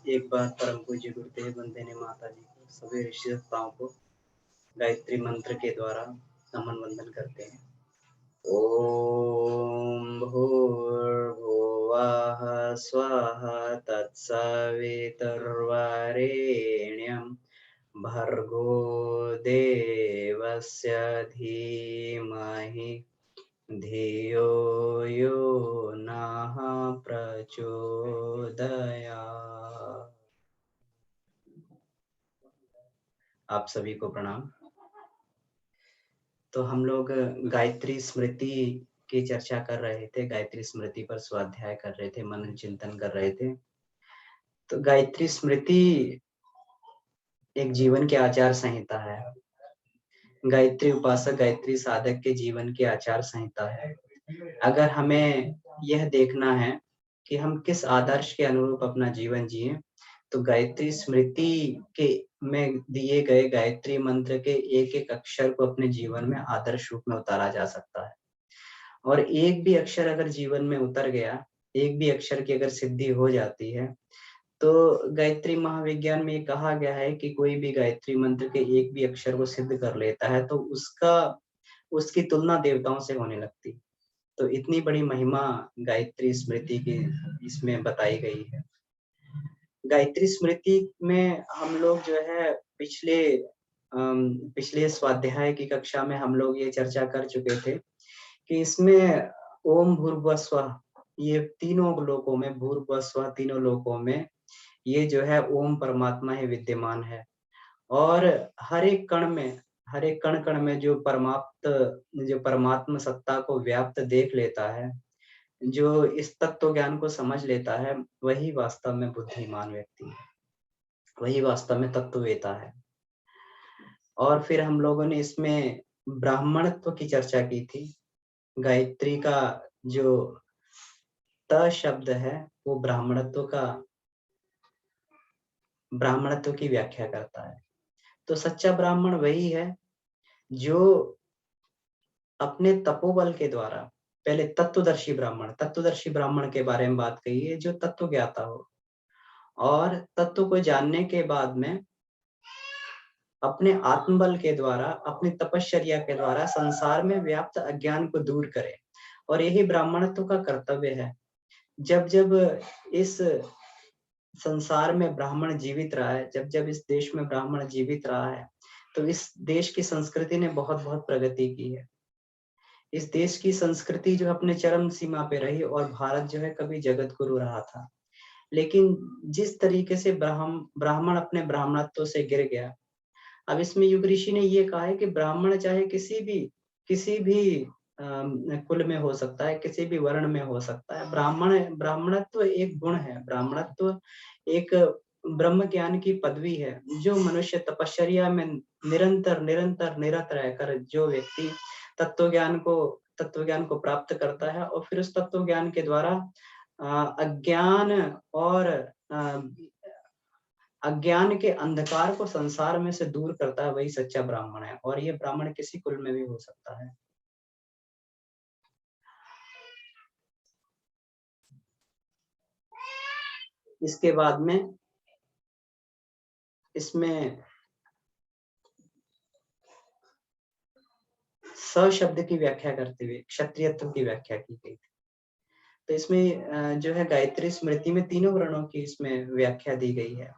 एक बार परम पूज्य गुरुदेव वंदे ने माता जी को सभी ऋषि देवताओं को गायत्री मंत्र के द्वारा नमन वंदन करते हैं। ओम भूर्भुवः स्वः तत्सवितुर्वरेण्यं भर्गो देवस्य धीमहि धियो यो नः प्रचोदयात्। आप सभी को प्रणाम। तो हम लोग गायत्री स्मृति की चर्चा कर रहे थे, गायत्री स्मृति पर स्वाध्याय कर रहे थे, मनन चिंतन कर रहे थे। तो गायत्री स्मृति एक जीवन की आचार संहिता है। गायत्री उपासक, गायत्री साधक के जीवन की आचार संहिता है। अगर हमें यह देखना है कि हम किस आदर्श के अनुरूप अपना जीवन जिए, तो गायत्री स्मृति के में दिए गए गायत्री मंत्र के एक-एक अक्षर को अपने जीवन में आदर्श रूप में उतारा जा सकता है। और एक भी अक्षर अगर जीवन में उतर गया, एक भी अक्षर की अगर सिद्धि हो जाती है, तो गायत्री महाविज्ञान में ये कहा गया है कि कोई भी गायत्री मंत्र के एक भी अक्षर को सिद्ध कर लेता है, तो उसकी तुलना देवताओं से होने लगती है। तो इतनी बड़ी महिमा गायत्री स्मृति की इसमें बताई गई है। गायत्री स्मृति में हम लोग जो है पिछले स्वाध्याय की कक्षा में हम लोग ये चर्चा कर चुके थे कि इसमें ओम भूर्भुवः स्वः, ये तीनों लोकों में, भूर्भुवः स्वः तीनों लोकों में ये जो है ओम परमात्मा ही विद्यमान है। और हर एक कण कण में जो परमात्म सत्ता को व्याप्त देख लेता है, जो इस तत्व ज्ञान को समझ लेता है, वही वास्तव में बुद्धिमान व्यक्ति है, वही वास्तव में तत्ववेता है। और फिर हम लोगों ने इसमें ब्राह्मणत्व की चर्चा की थी। गायत्री का जो त शब्द है, वो ब्राह्मणत्व की व्याख्या करता है। तो सच्चा ब्राह्मण वही है जो अपने तपोबल के द्वारा, पहले तत्वदर्शी ब्राह्मण के बारे में बात कही है, जो तत्व ज्ञाता हो और तत्व को जानने के बाद में अपने आत्मबल के द्वारा, अपनी तपश्चर्या के द्वारा संसार में व्याप्त अज्ञान को दूर करे। और यही ब्राह्मणत्व का कर्तव्य है। जब जब इस संसार में ब्राह्मण जीवित रहा है, जब जब इस देश में ब्राह्मण जीवित रहा है, तो इस देश की संस्कृति ने बहुत बहुत प्रगति की है। इस देश की संस्कृति जो अपने चरम सीमा पे रही और भारत जो है कभी जगत गुरु रहा था। लेकिन जिस तरीके से ब्राह्मण अपने ब्राह्मणत्व से गिर गया, अब इसमें युग ऋषि ने ये कहा है कि ब्राह्मण चाहे किसी भी कुल में हो सकता है, किसी भी वर्ण में हो सकता है। ब्राह्मणत्व एक गुण है, ब्राह्मणत्व एक ब्रह्म ज्ञान की पदवी है। जो मनुष्य तपश्चर्या में निरंतर निरंतर निरत रहकर जो व्यक्ति तत्व ज्ञान को प्राप्त करता है और फिर उस तत्व ज्ञान के द्वारा अज्ञान और अज्ञान के अंधकार को संसार में से दूर करता है, वही सच्चा ब्राह्मण है। और ये ब्राह्मण किसी कुल में भी हो सकता है। इसके बाद में इसमें स शब्द की व्याख्या करते हुए क्षत्रियत्व की व्याख्या की गई थी। तो इसमें जो है गायत्री स्मृति में तीनों वर्णों की इसमें व्याख्या दी गई है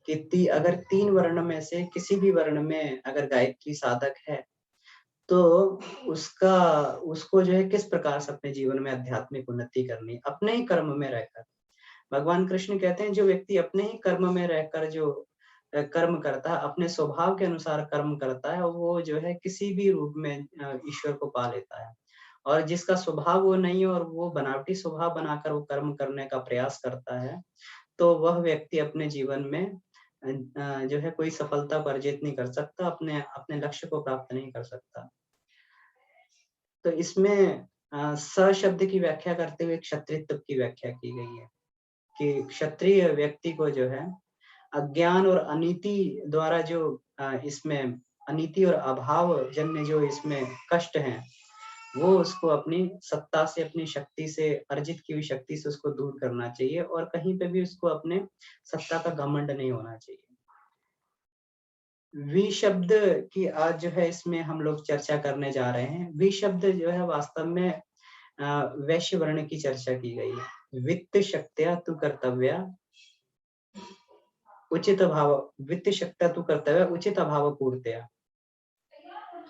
कि अगर 3 वर्ण में से किसी भी वर्ण में अगर गायत्री साधक है, तो उसको जो है किस प्रकार से अपने जीवन में आध्यात्मिक उन्नति करनी, अपने ही कर्म में रहकर। भगवान कृष्ण कहते हैं, जो व्यक्ति अपने ही कर्म में रहकर जो कर्म करता है, अपने स्वभाव के अनुसार कर्म करता है, वो जो है किसी भी रूप में ईश्वर को पा लेता है। और जिसका स्वभाव वो नहीं है और वो बनावटी स्वभाव बनाकर वो कर्म करने का प्रयास करता है, तो वह व्यक्ति अपने जीवन में जो है कोई सफलता को अर्जित नहीं कर सकता, अपने लक्ष्य को प्राप्त नहीं कर सकता। तो इसमें स शब्द की व्याख्या करते हुए क्षत्रियत्व की व्याख्या की गई है कि क्षत्रिय व्यक्ति को जो है अज्ञान और अनीति द्वारा जो इसमें अनीति और अभाव जन्य जो इसमें कष्ट हैं, वो उसको अपनी सत्ता से, अपनी शक्ति से, अर्जित की हुई शक्ति से उसको दूर करना चाहिए और कहीं पे भी उसको अपने सत्ता का घमंड नहीं होना चाहिए। वि शब्द की आज जो है इसमें हम लोग चर्चा करने जा रहे हैं। वि शब्द जो है वास्तव में वैश्य वर्ण की चर्चा की गई है। वित्त शक्त्या तु कर्तव्या उचित भाव, वित्त शक्त्या तु कर्तव्या उचित अभाव पूर्त्या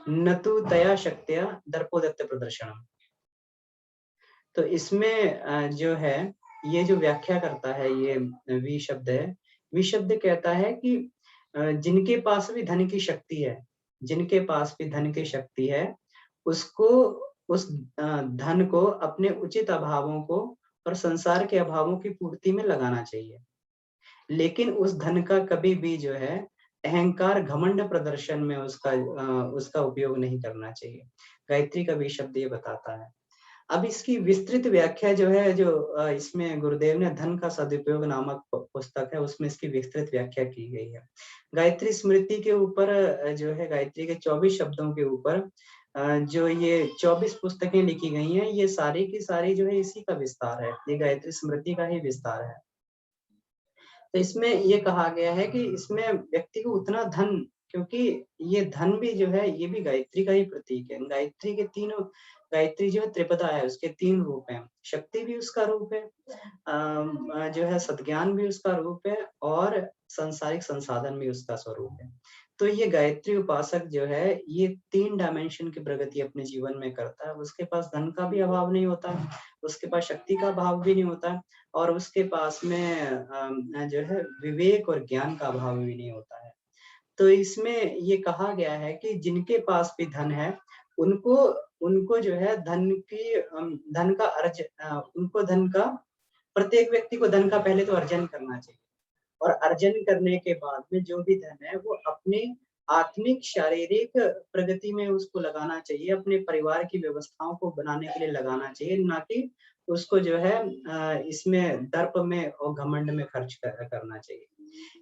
न तु तया शक्त्या दर्पोदत्त प्रदर्शनम। तो इसमें जो है ये जो व्याख्या करता है ये वि शब्द है। वि शब्द कहता है कि जिनके पास भी धन की शक्ति है, जिनके पास भी धन की शक्ति है, उसको उस धन को अपने उचित अभावों को और संसार के अभावों की पूर्ति में लगाना चाहिए। लेकिन उस धन का कभी भी जो है अहंकार, घमंड प्रदर्शन में उसका उपयोग नहीं करना चाहिए। गायत्री का वि शब्द ये बताता है। अब इसकी विस्तृत व्याख्या जो है इसमें गुरुदेव ने धन का सदुपयोग नामक पुस्तक है, उसमें इसकी विस्तृत व्याख्या की गई है। गायत्री स्मृति के ऊपर जो है गायत्री के 24 शब्दों के ऊपर जो ये 24 पुस्तकें लिखी गई हैं, ये सारी की सारी जो है इसी का विस्तार है। ये गायत्री स्मृति का ही विस्तार है। तो इसमें ये कहा गया है कि इसमें व्यक्ति को उतना धन, क्योंकि ये धन भी जो है ये भी गायत्री का ही प्रतीक है। गायत्री के तीनों, गायत्री जो है त्रिपदा है, उसके 3 रूप हैं। शक्ति भी उसका रूप है, जो है सद्ज्ञान भी उसका रूप है और सांसारिक संसाधन भी उसका स्वरूप है। तो ये गायत्री उपासक जो है ये 3 डायमेंशन की प्रगति अपने जीवन में करता है। उसके पास धन का भी अभाव नहीं होता, उसके पास शक्ति का अभाव भी नहीं होता और उसके पास में जो है विवेक और ज्ञान का अभाव भी नहीं होता है। तो इसमें ये कहा गया है कि जिनके पास भी धन है, उनको उनको जो है धन का उनको धन का, प्रत्येक व्यक्ति को धन का पहले तो अर्जन करना चाहिए और अर्जन करने के बाद में जो भी धन है वो अपनी आत्मिक शारीरिक प्रगति में उसको लगाना चाहिए, अपने परिवार की व्यवस्थाओं को बनाने के लिए लगाना चाहिए, ना कि उसको जो है इसमें दर्प में और घमंड में खर्च करना चाहिए।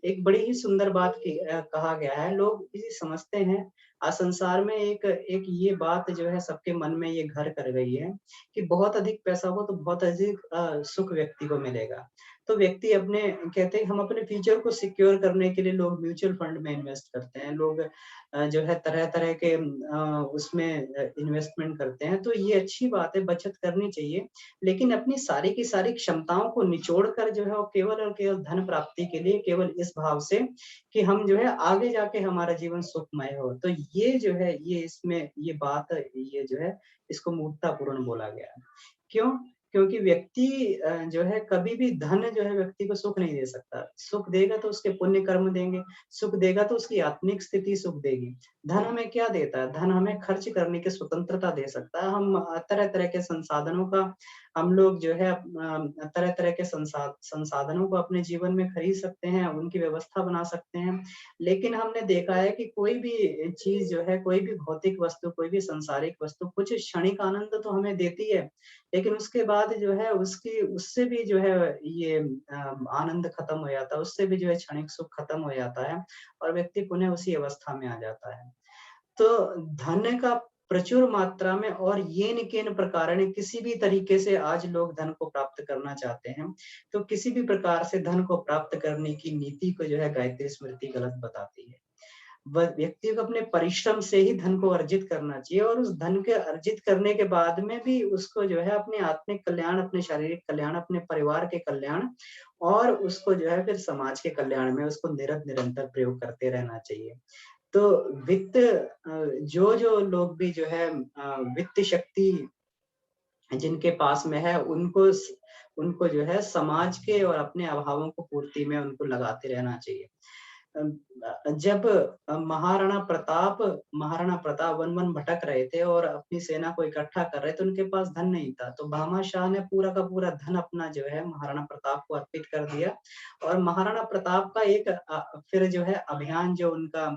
एक बड़ी ही सुंदर बात कहा गया है, लोग इसे समझते हैं। आज संसार में एक एक ये बात जो है सबके मन में ये घर कर गई है कि बहुत अधिक पैसा हो तो बहुत अधिक सुख व्यक्ति को मिलेगा। तो व्यक्ति अपने कहते हैं हम अपने फ्यूचर को सिक्योर करने के लिए लोग म्यूचुअल फंड में इन्वेस्ट करते हैं, लोग जो है तरह-तरह के उसमें इन्वेस्टमेंट करते हैं। तो ये अच्छी बात है, बचत करनी चाहिए, लेकिन अपनी सारी की सारी क्षमताओं को निचोड़ कर जो है वो केवल और केवल धन प्राप्ति के लिए, केवल इस भाव से कि हम जो है आगे जाके हमारा जीवन सुखमय हो। तो ये जो है ये इसमें ये बात ये जो है इसको मूर्खतापूर्ण बोला गया है। क्यों? क्योंकि व्यक्ति जो है कभी भी धन जो है व्यक्ति को सुख नहीं दे सकता। सुख देगा तो उसके पुण्य कर्म देंगे, सुख देगा तो उसकी आत्मिक स्थिति सुख देगी। धन हमें क्या देता है? धन हमें खर्च करने की स्वतंत्रता दे सकता है। हम तरह-तरह के संसाधनों का हम लोग जो है तरह-तरह के संसाधनों को अपने जीवन में खरीद सकते हैं, उनकी व्यवस्था बना सकते हैं। लेकिन हमने देखा है कि कोई भी चीज़ जो है, कोई भी भौतिक वस्तु, कोई भी सांसारिक वस्तु कुछ क्षणिक आनंद तो हमें देती है, लेकिन उसके बाद जो है उसकी उससे भी जो है ये आनंद खत्म हो जाता है, उससे भी जो है क्षणिक सुख खत्म हो जाता है और व्यक्ति पुनः उसी अवस्था में आ जाता है। तो धन का प्रचुर मात्रा में और येन-केन प्रकारेण किसी भी तरीके से आज लोग धन को प्राप्त करना चाहते हैं, तो किसी भी प्रकार से धन को प्राप्त करने की नीति को जो है गायत्री स्मृति गलत बताती है। व्यक्ति को अपने परिश्रम से ही धन को अर्जित करना चाहिए और उस धन के अर्जित करने के बाद में भी उसको जो है अपने आत्मिक कल्याण, अपने शारीरिक कल्याण, अपने परिवार के कल्याण और उसको जो है फिर समाज के कल्याण में उसको निरंतर प्रयोग करते रहना चाहिए। तो वित्त जो लोग भी जो है वित्त शक्ति जिनके पास में है उनको जो है समाज के और अपने अभावों को पूर्ति में उनको लगाते रहना चाहिए। जब महाराणा प्रताप वन-वन भटक रहे थे और अपनी सेना को इकट्ठा कर रहे थे, उनके पास धन नहीं था। तो भामाशाह ने पूरा का पूरा धन अपना जो है महाराणा प्रताप को अर्पित कर दिया और महाराणा प्रताप का एक फिर जो है अभियान जो उनका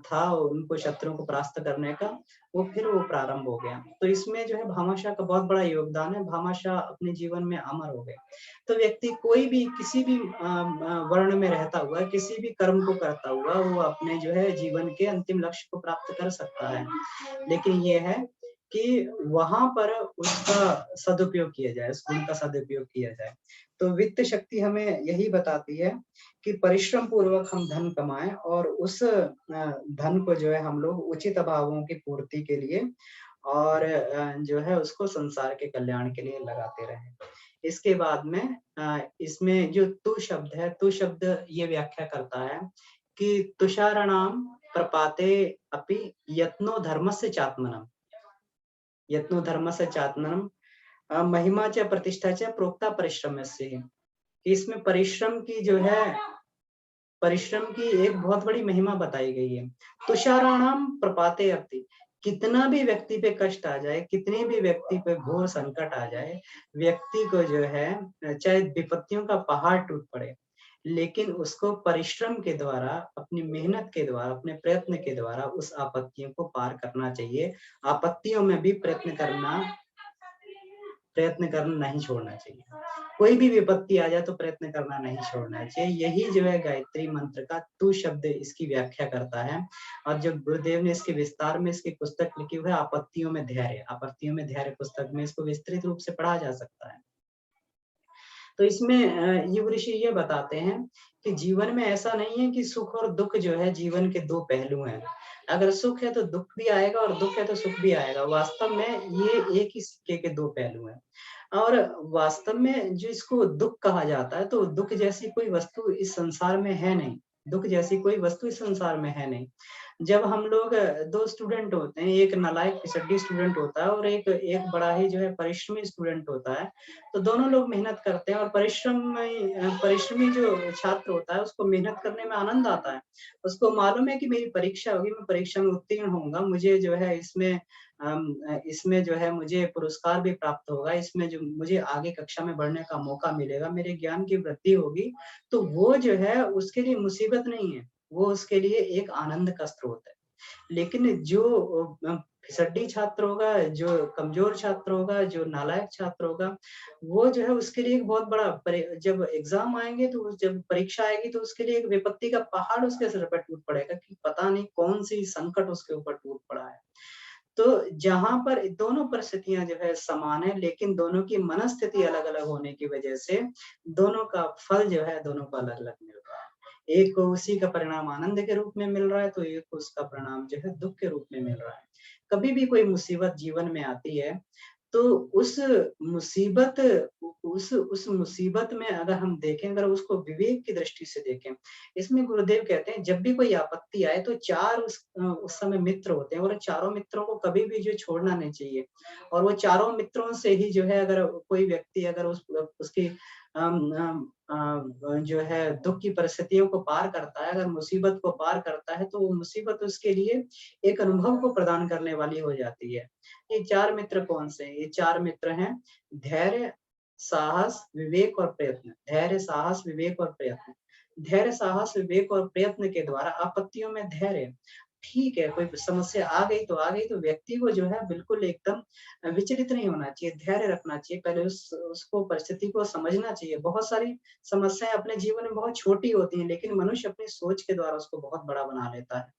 था उनको शत्रुओं को परास्त करने का, वो प्रारंभ हो गया। तो इसमें जो है भामाशाह का बहुत बड़ा योगदान है। भामाशाह अपने जीवन में अमर हो गए। तो व्यक्ति कोई भी किसी भी वर्ण में रहता हुआ, किसी भी कर्म को करता हुआ वो अपने जो है जीवन के अंतिम लक्ष्य को प्राप्त कर सकता है। लेकिन ये है कि वहां पर उसका सदुपयोग किया जाए, उस गुण का सदुपयोग किया जाए। तो वित्त शक्ति हमें यही बताती है कि परिश्रम पूर्वक हम धन कमाएं और उस धन को जो है हम लोग उचित अभावों की पूर्ति के लिए और जो है उसको संसार के कल्याण के लिए लगाते रहें। इसके बाद में इसमें जो तु शब्द है, तु शब्द ये व्याख्या करता है कि तुषाराणाम प्रपाते अपि यत्नो धर्मस्य चात्मनम्, यत्नो धर्मस्य चात्मनम् महिमा च प्रतिष्ठा च प्रोक्ता परिश्रमस्य। इसमें परिश्रम की जो है, परिश्रम की एक बहुत बड़ी महिमा बताई गई है। तुषाराणाम प्रपाते अपि, कितना भी व्यक्ति पे कष्ट आ जाए, कितने भी व्यक्ति पे घोर संकट आ जाए, व्यक्ति को जो है चाहे विपत्तियों का पहाड़ टूट पड़े, लेकिन उसको परिश्रम के द्वारा, अपनी मेहनत के द्वारा, अपने प्रयत्न के द्वारा उस आपत्तियों को पार करना चाहिए। आपत्तियों में भी प्रयत्न करना नहीं छोड़ना चाहिए। कोई भी विपत्ति आ जाए तो प्रयत्न करना नहीं छोड़ना चाहिए। यही जो है गायत्री मंत्र का तू शब्द इसकी व्याख्या करता है। और जो गुरुदेव ने इसके विस्तार में इसकी पुस्तक लिखी हुई है आपत्तियों में धैर्य, आपत्तियों में धैर्य पुस्तक में इसको विस्तृत रूप से पढ़ा जा सकता है। तो इसमें युग ऋषि ये बताते हैं कि जीवन में ऐसा नहीं है कि सुख और दुख जो है जीवन के दो पहलू हैं। अगर सुख है तो दुख भी आएगा और दुख है तो सुख भी आएगा। वास्तव में ये एक ही सिक्के के दो पहलू हैं। और वास्तव में जो इसको दुख कहा जाता है, तो दुख जैसी कोई वस्तु इस संसार में है नहीं। दुख जैसी कोई वस्तु इस संसार में है नहीं। जब हम लोग 2 स्टूडेंट होते हैं, एक नालायक फिसड्डी स्टूडेंट होता है और एक एक बड़ा ही जो है परिश्रमी स्टूडेंट होता है, तो दोनों लोग मेहनत करते हैं और परिश्रमी जो छात्र होता है उसको मेहनत करने में आनंद आता है। उसको मालूम है कि मेरी परीक्षा होगी, मैं परीक्षा में उत्तीर्ण होऊँगा, मुझे जो है इसमें जो है मुझे पुरस्कार भी प्राप्त होगा, इसमें जो मुझे आगे कक्षा में बढ़ने का मौका मिलेगा, मेरे ज्ञान की वृद्धि होगी, तो वो जो है उसके लिए मुसीबत नहीं है, वो उसके लिए एक आनंद का स्रोत है। लेकिन जो फिसड्डी छात्र होगा, जो कमज़ोर छात्र होगा, जो नालायक छात्र होगा, वो जो है उसके लिए एक बहुत बड़ा जब एग्ज़ाम आएँगे तो जब परीक्षा आएगी तो उसके लिए एक विपत्ति का पहाड़ उसके सिर पे टूट पड़ेगा कि पता नहीं कौन-सी संकट उसके ऊपर टूट पड़ा है। तो जहाँ पर दोनों परिस्थितियाँ जो है समान है, लेकिन दोनों की मनस्थिति अलग-अलग होने की वजह से दोनों का फल जो है दोनों को अलग-अलग मिल रहा है। एक को उसी का परिणाम आनंद के रूप में मिल रहा है, तो एक को उसका परिणाम जो है दुःख के रूप में मिल रहा है। कभी भी कोई मुसीबत जीवन में आती है, तो उस मुसीबत उस मुसीबत में अगर हम देखें, अगर उसको विवेक की दृष्टि से देखें, इसमें गुरुदेव कहते हैं जब भी कोई आपत्ति आए तो 4 उस समय मित्र होते हैं और चारों मित्रों को कभी भी जो छोड़ना नहीं चाहिए। और वो चारों मित्रों से ही जो है अगर कोई व्यक्ति अगर उसकी जो है दुःख की परिस्थितियों को पार करता है, अगर मुसीबत को पार करता है, तो वो मुसीबत उसके लिए एक अनुभव को प्रदान करने वाली हो जाती है। ये 4 मित्र कौन से हैं? ये 4 मित्र हैं धैर्य, साहस, विवेक और प्रयत्न। धैर्य, साहस, विवेक और प्रयत्न। धैर्य, साहस, विवेक और प्रयत्न के द्वारा आपत्तियों में धैर्य, ठीक है, कोई समस्या आ गई तो व्यक्ति को जो है बिल्कुल एकदम विचलित नहीं होना चाहिए, धैर्य रखना चाहिए। पहले उसको परिस्थिति को समझना चाहिए। बहुत सारी समस्याएँ अपने जीवन में बहुत छोटी होती हैं, लेकिन मनुष्य अपनी सोच के द्वारा उसको बहुत बड़ा बना लेता है।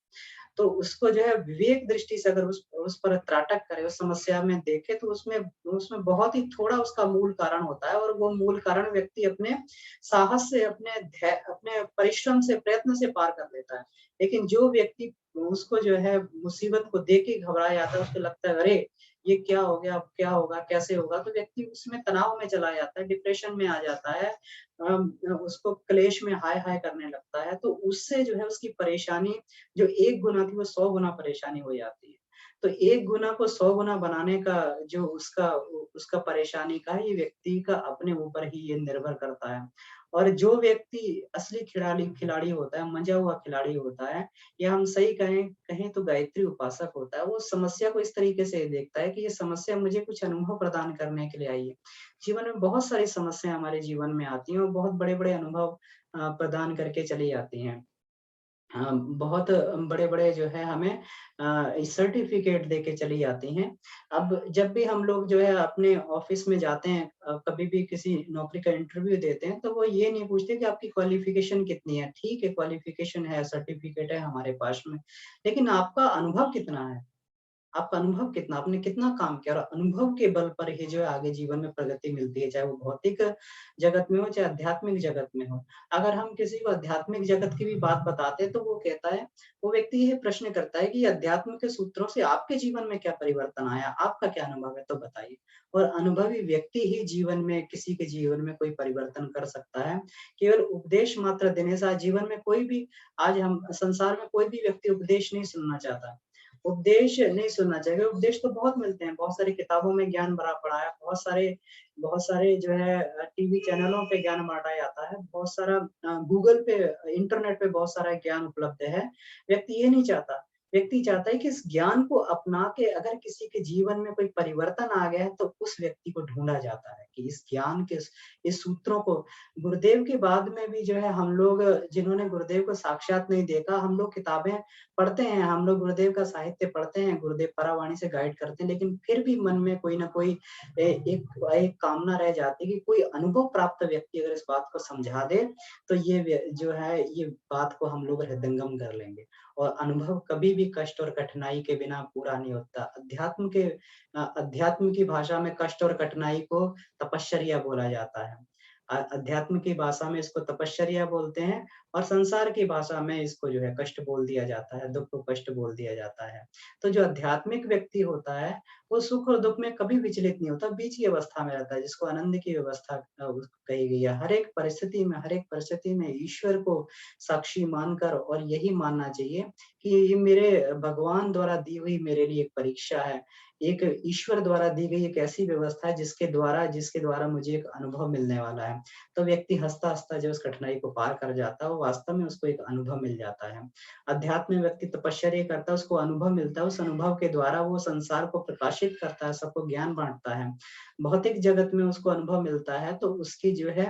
तो उसको जो है विवेक दृष्टि से अगर उस पर त्राटक करे, उस समस्या में देखे, तो उसमें उसमें बहुत ही थोड़ा उसका मूल कारण होता है और वो मूल कारण व्यक्ति अपने साहस से, अपने परिश्रम से, प्रयत्न से पार कर लेता है। लेकिन जो व्यक्ति उसको जो है मुसीबत को देख के घबरा जाता है, उसको लगता है अरे! ये क्या हो गया? अब क्या होगा? कैसे होगा? तो व्यक्ति उसमें तनाव में चला जाता है, डिप्रेशन में आ जाता है। उसको क्लेश में हाय-हाय करने लगता है। तो उससे जो है उसकी परेशानी जो 1 गुना थी वो 100 गुना परेशानी हो जाती है। तो 1 गुना को 100 गुना बनाने का जो उसका परेशानी का है, ये व्यक्ति का अपने ऊपर ही ये निर्भर करता है। और जो व्यक्ति असली खिलाड़ी खिलाड़ी होता है, मंजा हुआ खिलाड़ी होता है, या हम सही कहें कहें तो गायत्री उपासक होता है, वो समस्या को इस तरीके से देखता है कि ये समस्या मुझे कुछ अनुभव प्रदान करने के लिए आई है। जीवन में बहुत सारी समस्याएँ हमारे जीवन में आती हैं और बहुत बड़े-बड़े अनुभव प्रदान करके चली जाती हैं। बहुत बड़े-बड़े जो है हमें सर्टिफ़िकेट देके चली जाती हैं। अब जब भी हम लोग जो है अपने ऑफ़िस में जाते हैं, कभी भी किसी नौकरी का इंटरव्यू देते हैं, तो वो ये नहीं पूछते कि आपकी क्वालिफ़िकेशन कितनी है। ठीक है, क्वालिफ़िकेशन है, सर्टिफ़िकेट है हमारे पास में, लेकिन आपका अनुभव कितना है? आपका अनुभव कितना, आपने कितना काम किया, और अनुभव के बल पर ही जो है आगे जीवन में प्रगति मिलती है, चाहे वो भौतिक जगत में हो, चाहे आध्यात्मिक जगत में हो। अगर हम किसी को आध्यात्मिक जगत की भी बात बताते हैं तो वो कहता है, वो व्यक्ति ये प्रश्न करता है कि अध्यात्म के सूत्रों से आपके जीवन में क्या परिवर्तन आया, आपका क्या अनुभव है, तो बताइए। और अनुभवी व्यक्ति ही जीवन में, किसी के जीवन में कोई परिवर्तन कर सकता है। केवल उपदेश मात्र देने से आज जीवन में कोई भी, आज हम संसार में कोई भी व्यक्ति उपदेश नहीं सुनना चाहता, उपदेश नहीं सुनना चाहिए। उपदेश तो बहुत मिलते हैं, बहुत सारी किताबों में ज्ञान भरा पड़ा है, बहुत सारे जो है टीवी चैनलों पे ज्ञान बाँटा जाता है, बहुत सारा गूगल पे, इंटरनेट पे बहुत सारा ज्ञान उपलब्ध है। व्यक्ति ये नहीं चाहता, व्यक्ति चाहता है कि इस ज्ञान को अपना के अगर किसी के जीवन में कोई परिवर्तन आ गया है, तो उस व्यक्ति को ढूँढा जाता है कि इस ज्ञान के इस सूत्रों को, गुरुदेव के बाद में भी जो है हम लोग जिन्होंने गुरुदेव को साक्षात नहीं देखा, हम लोग किताबें पढ़ते हैं, हम लोग गुरुदेव का साहित्य पढ़ते हैं, गुरुदेव परावाणी से गाइड करते हैं, लेकिन फिर भी मन में कोई ना कोई एक कामना रह जाती है कि कोई अनुभव प्राप्त व्यक्ति अगर इस बात को समझा दे, तो जो है ये बात को हम लोग हृदयंगम कर लेंगे। और अनुभव कभी भी कष्ट और कठिनाई के बिना पूरा नहीं होता। अध्यात्म की भाषा में कष्ट और कठिनाई को तपश्चर्या बोला जाता है। अध्यात्म की भाषा में इसको तपश्चर्या बोलते हैं, और संसार की भाषा में इसको जो है कष्ट बोल दिया जाता है, दुःख को कष्ट बोल दिया जाता है। तो जो आध्यात्मिक व्यक्ति होता है, वो सुख और दुःख में कभी विचलित नहीं होता, बीच की अवस्था में रहता है, जिसको आनंद की व्यवस्था कही गई है। हर एक परिस्थिति में ईश्वर को साक्षी मानकर, और यही मानना चाहिए कि ये मेरे भगवान द्वारा दी हुई मेरे लिए एक परीक्षा है। एक ईश्वर द्वारा दी गई एक ऐसी व्यवस्था है जिसके द्वारा मुझे एक अनुभव मिलने वाला है। तो व्यक्ति हँसता-हँसता जो उस कठिनाई को पार कर जाता है, वो वास्तव में उसको एक अनुभव मिल जाता है। अध्यात्म में व्यक्ति तपश्चर्या करता है, उसको अनुभव मिलता है, उस अनुभव के द्वारा वो संसार को प्रकाशित करता है, सबको ज्ञान बाँटता है। भौतिक जगत में उसको अनुभव मिलता है, तो उसकी जो है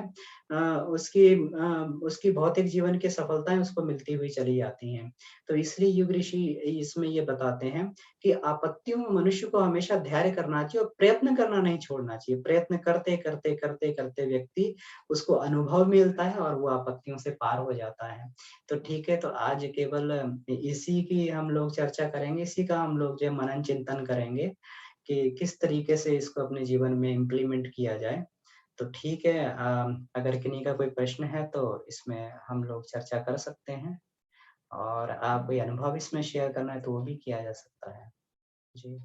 उसकी भौतिक जीवन की सफलताएँ उसको मिलती हुई चली जाती हैं। तो इसलिए युग ऋषि इसमें ये बताते हैं कि आपत्तियों में मनुष्य को हमेशा धैर्य करना चाहिए और प्रयत्न करना नहीं छोड़ना चाहिए। प्रयत्न करते व्यक्ति उसको अनुभव मिलता है और वो आपत्तियों से पार हो जाता है। तो ठीक है, तो आज केवल इसी की हम लोग चर्चा करेंगे, इसी का हम लोग जो है मनन चिंतन करेंगे कि किस तरीके से इसको अपने जीवन में इम्प्लीमेंट किया जाए। तो ठीक है, अगर किन्हीं का कोई प्रश्न है तो इसमें हम लोग चर्चा कर सकते हैं, और आप कोई अनुभव इसमें शेयर करना है तो वो भी किया जा सकता है। जी।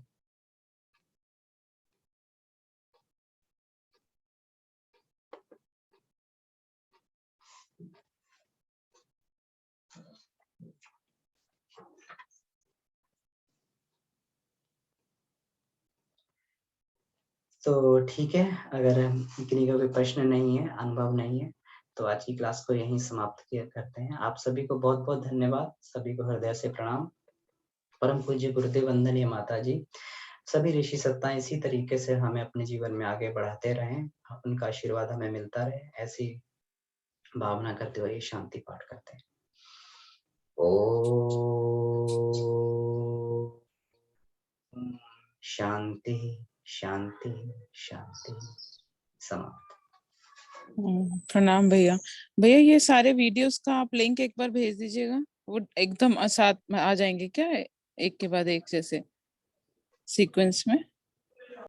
तो ठीक है, अगर किन्हीं का कोई प्रश्न नहीं है, अनुभव नहीं है, तो आज की क्लास को यहीं समाप्त किया करते हैं। आप सभी को बहुत-बहुत धन्यवाद, सभी को हृदय से प्रणाम। परम पूज्य गुरुदेव वंदनीय माता जी, सभी ऋषि सत्ताएँ इसी तरीके से हमें अपने जीवन में आगे बढ़ाते रहें, उनका आशीर्वाद हमें मिलता रहे, ऐसी भावना करते हुए शांति पाठ करते हैं। ओम शांति, शांति, शांति। समाप्त। प्रणाम भैया। भैया ये सारे वीडियोस का आप लिंक एक बार भेज दीजिएगा, वो एकदम साथ में आ जाएंगे क्या, एक के बाद एक जैसे सीक्वेंस में?